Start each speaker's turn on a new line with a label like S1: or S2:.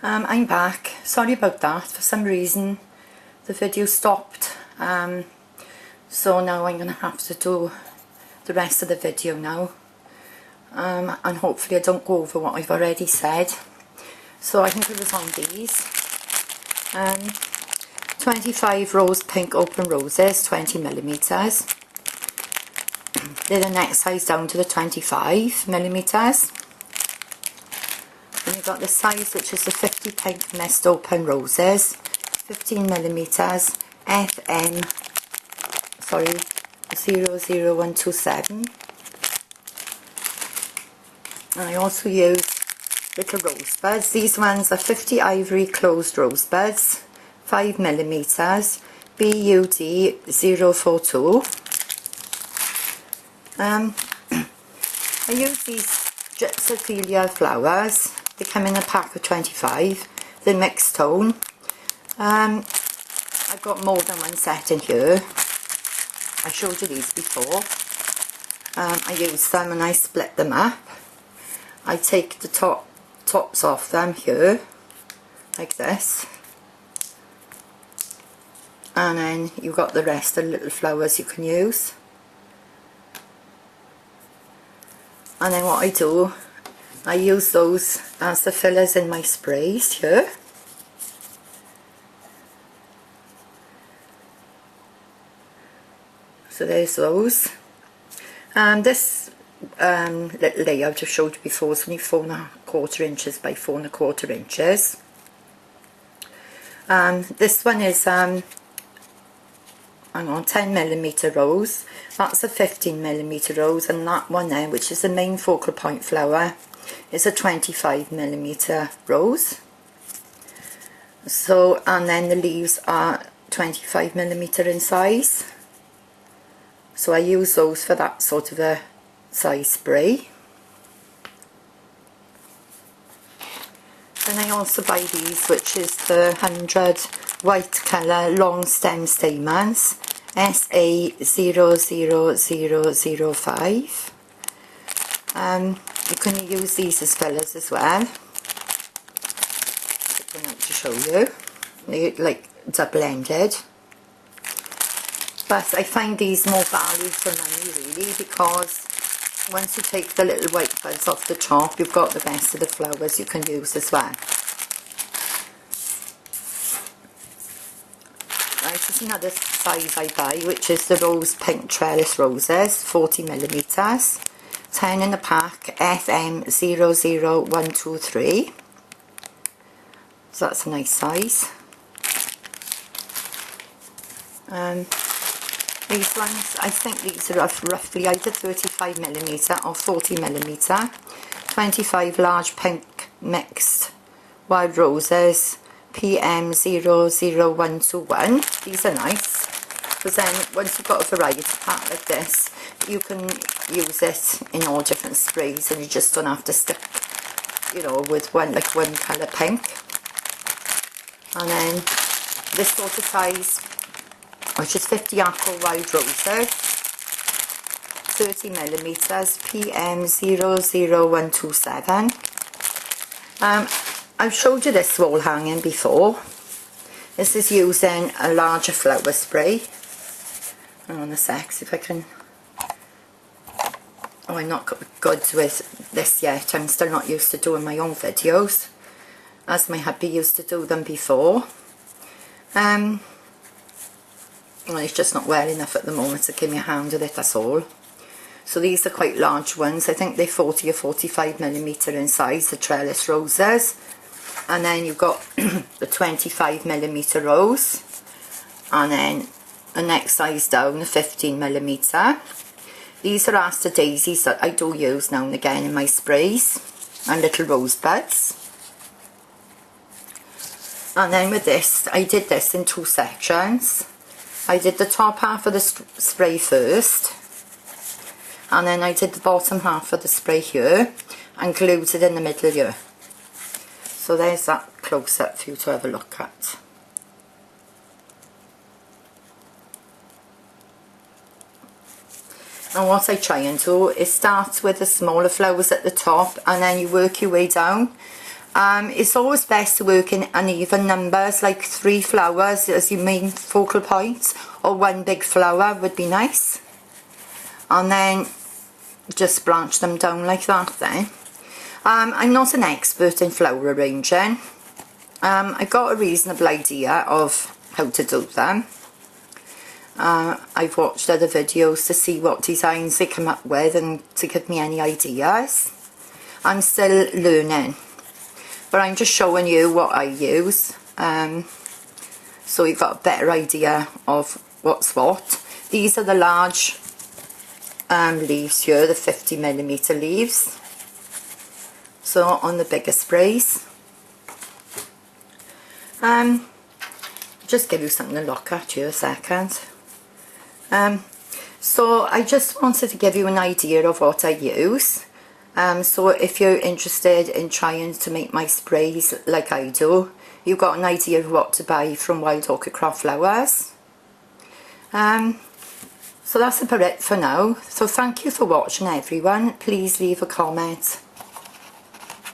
S1: I'm back. Sorry about that. For some reason the video stopped. So now I'm going to have to do the rest of the video now. And hopefully I don't go over what I've already said. So I think it was on these. 25 rose pink open roses, 20mm. They're the next size down to the 25mm. Then you've got the size which is the 50 pink mist open roses, 15mm, FM, sorry, 00127. And I also use little rosebuds. These ones are 50 ivory closed rosebuds, 5mm, BUD 042. I use these Gypsophilia flowers. They come in a pack of 25. They're mixed tone. I've got more than one set in here. I showed you these before. I use them and I split them up. I take the tops off them here, like this. And then you've got the rest of the little flowers you can use. And then what I do, I use those as the fillers in my sprays here. So there's those. This little layout I've showed you before is only 4¼ inches by 4¼ inches. This one is hang on, 10mm rose. That's a 15mm rose, and that one there, which is the main focal point flower, is a 25mm rose. So, and then the leaves are 25mm in size. So I use those for that sort of a size spray. Then I also buy these, which is the 100 white colour long stem stamens, SA00005. You can use these as fillers as well. Take them out to show you. They're like double-ended. But I find these more value for money really, because once you take the little white buds off the top, you've got the rest of the flowers you can use as well. Right, this is another size I buy, which is the rose pink trellis roses, 40mm, 10 in the pack, FM 00123. So that's a nice size. These ones, I think these are roughly either 35mm or 40mm. 25 large pink mixed wild roses, PM 00121. These are nice, because then once you've got a variety pack like this, you can use it in all different sprays, and you just don't have to stick, you know, with one colour pink. And then this sort of size, which is 50 aqua wild roses, 30mm, PM 00127. I've showed you this wall hanging before. This is using a larger flower spray. Hang on a sec, see if I can. Oh, I'm not good with this yet. I'm still not used to doing my own videos, as my hubby used to do them before. Well, it's just not well enough at the moment to give me a hand with it, that's all. So these are quite large ones. I think they're 40 or 45mm in size, the trellis roses. And then you've got the 25mm rose. And then the next size down, the 15mm. These are Aster daisies that I do use now and again in my sprays. And little rosebuds. And then with this, I did this in 2 sections. I did the top half of the spray first, and then I did the bottom half of the spray here and glued it in the middle here. So there's that close up for you to have a look at. And what I try and do is start with the smaller flowers at the top, and then you work your way down It's always best to work in uneven numbers, like 3 flowers as your main focal point, or 1 big flower would be nice. And then just branch them down like that then. I'm not an expert in flower arranging. I got a reasonable idea of how to do them. I've watched other videos to see what designs they come up with and to give me any ideas. I'm still learning, but I'm just showing you what I use, so you've got a better idea of what's what. These are the large leaves here, the 50mm leaves. So on the bigger sprays, just give you something to look at here a second. So I just wanted to give you an idea of what I use. So if you're interested in trying to make my sprays like I do, you've got an idea of what to buy from Wild Orchid Craft Flowers. So that's about it for now. So thank you for watching everyone. Please leave a comment